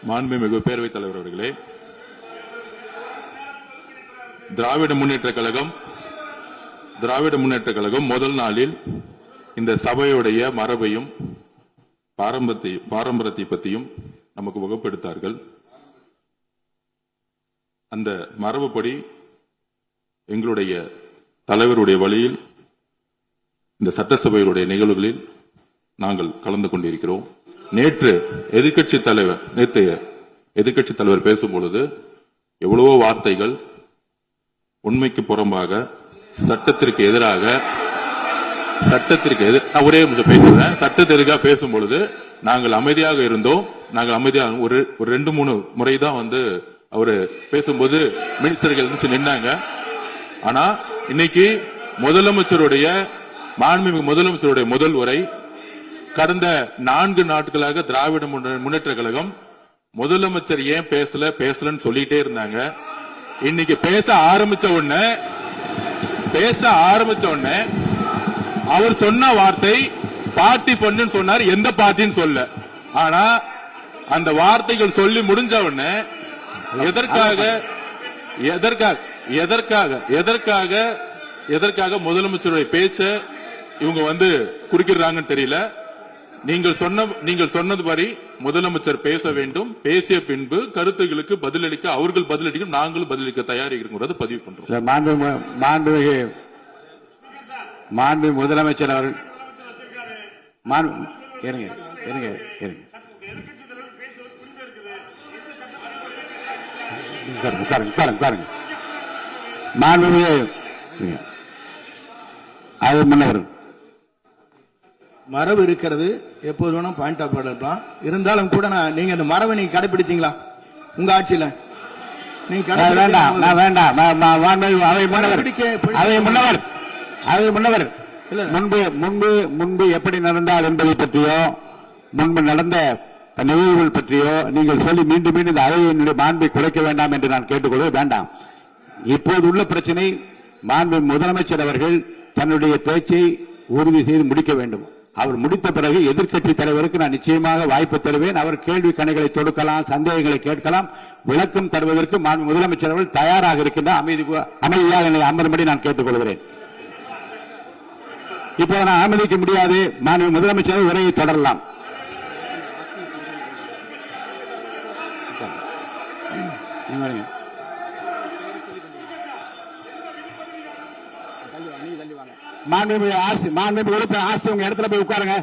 மாண்புமிகு பேரவைத் தலைவர் அவர்களே, திராவிட முன்னேற்ற கழகம் முதல் நாளில் இந்த சபையுடைய மரபையும் பாரம்பரியத்தை பற்றியும் நமக்கு வகுப்பெடுத்தார்கள். அந்த மரபுப்படி எங்களுடைய தலைவருடைய வழியில் இந்த சட்டசபையுடைய நிகழ்வுகளில் நாங்கள் கலந்து கொண்டிருக்கிறோம். நேற்று எதிர்க்கட்சி தலைவர் பேசும்பொழுது எவ்வளவோ வார்த்தைகள் உண்மைக்கு புறம்பாக சட்டத்திற்கு எதிராக ஒரே நிமிஷம் பேசுறேன். சட்டத்திற்காக பேசும்பொழுது நாங்கள் அமைதியாக இருந்தோம். ஒரு 2-3 முறை தான் அவரு பேசும்போது மினிஸ்டர்கள் நின்னாங்க. ஆனா இன்னைக்கு மாண்புமிகு முதலமைச்சருடைய முதல் உரை, கடந்த 4 நாட்களாக திராவிட முன்னேற்ற கழகம் முதலமைச்சர் ஏன் பேசலன்னு சொல்லிட்டே இருந்தாங்க. இன்னைக்கு பேச ஆரம்பிச்ச உடனே அவர் சொன்ன வார்த்தை பார்ட்டி ஃபண்ட் சொன்னார். எந்த பார்ட்டின்னு சொல்ல. ஆனா அந்த வார்த்தைகள் சொல்லி முடிஞ்ச உடனே எதற்காக முதலமைச்சருடைய பேச்ச இவங்க குறுக்கிறாங்கன்னு தெரியல. நீங்கள் சொன்னதுபடி முதலமைச்சர் பேச வேண்டும். பேசிய பின்பு கருத்துகளுக்கு பதிலளிக்க அவர்கள் பதிலளிக்கும், நாங்களும் பதிலளிக்க தயாராக இருக்கிறது பதிவு பண்றோம். மாண்புமிகு முதலமைச்சர் அவர்கள் மரபு இருக்கிறது, எப்போது வேணும் பாயிண்ட் ஆஃப் ஆர்டர் இருக்கலாம். இருந்தாலும் கூட நீங்க அந்த மரபை நீங்க கடைபிடித்தீங்களா உங்க ஆட்சியில? முன்பு எப்படி நடந்தார் என்பதை பற்றியோ, முன்பு நடந்த நிகழ்வுகள் பற்றியோ நீங்கள் சொல்லி மீண்டும் இந்த அவையினுடைய மாண்பை குறைக்க வேண்டாம் என்று நான் கேட்டுக்கொள்வது வேண்டாம். இப்போது உள்ள பிரச்சனை, மாண்பு முதலமைச்சர் அவர்கள் தன்னுடைய பேச்சை உறுதி செய்து முடிக்க வேண்டும். அவர் முடித்த பிறகு எதிர்க்கட்சி தலைவருக்கு நான் நிச்சயமாக வாய்ப்பு தருவேன். அவர் கேள்வி கணைகளை தொடுக்கலாம், சந்தேகங்களை கேட்கலாம். விளக்கம் தருவதற்கு மாண்பு முதலமைச்சர் அவர்கள் தயாராக இருக்கின்றார். அமைதியாக என்னை அமரும்படி நான் கேட்டுக்கொள்கிறேன். இப்போ நான் அனுமதிக்க முடியாது. மாண்பு முதலமைச்சர் உரையை தொடரலாம். மாண்புமிகு உறுப்பினர் ஆஸ்தின் உங்க இடத்துல போய் உட்காருங்க.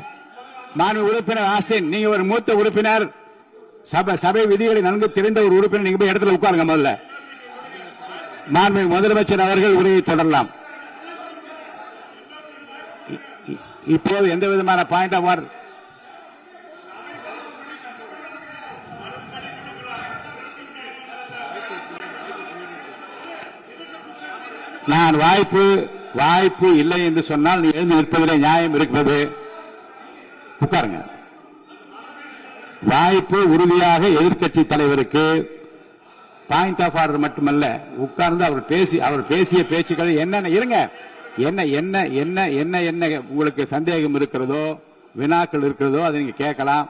மாண்புமிகு உறுப்பினர் ஆஸ்தின், நீங்க ஒரு மூத்த உறுப்பினர், சபை விதிகளை நன்கு தெரிந்த ஒரு உறுப்பினர், நீங்க போய் இடத்துல உட்காருங்க. முதல்ல மாண்புமிகு முதலமைச்சர் அவர்கள் உரையை தொடரலாம். இப்போது எந்த விதமான பாயிண்ட் ஆஃப் ஆர்டர் நான் வாய்ப்பு இல்லை என்று சொன்னால் நீ எழுந்து நிற்பதில் நியாயம் இருக்கிறது. உட்காருங்க. வாய்ப்பு உறுதியாக எதிர்க்கட்சி தலைவருக்கு பாயிண்ட் ஆஃப் ஆர்டர் மட்டுமல்ல, உட்கார்ந்து அவர் பேசிய பேச்சுக்கள் என்னென்ன இருங்க, என்ன உங்களுக்கு சந்தேகம் இருக்கிறதோ, வினாக்கள் இருக்கிறதோ அதை நீங்க கேட்கலாம்.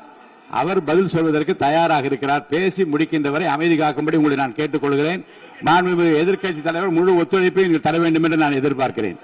அவர் பதில் சொல்வதற்கு தயாராக இருக்கிறார். பேசி முடிக்கின்ற வரை அமைதி காக்கும்படி உங்களை நான் கேட்டுக்கொள்கிறேன். மாண்புமிகு எதிர்க்கட்சி தலைவர் முழு ஒத்துழைப்பை நீங்கள் தர வேண்டும் என்று நான் எதிர்பார்க்கிறேன்.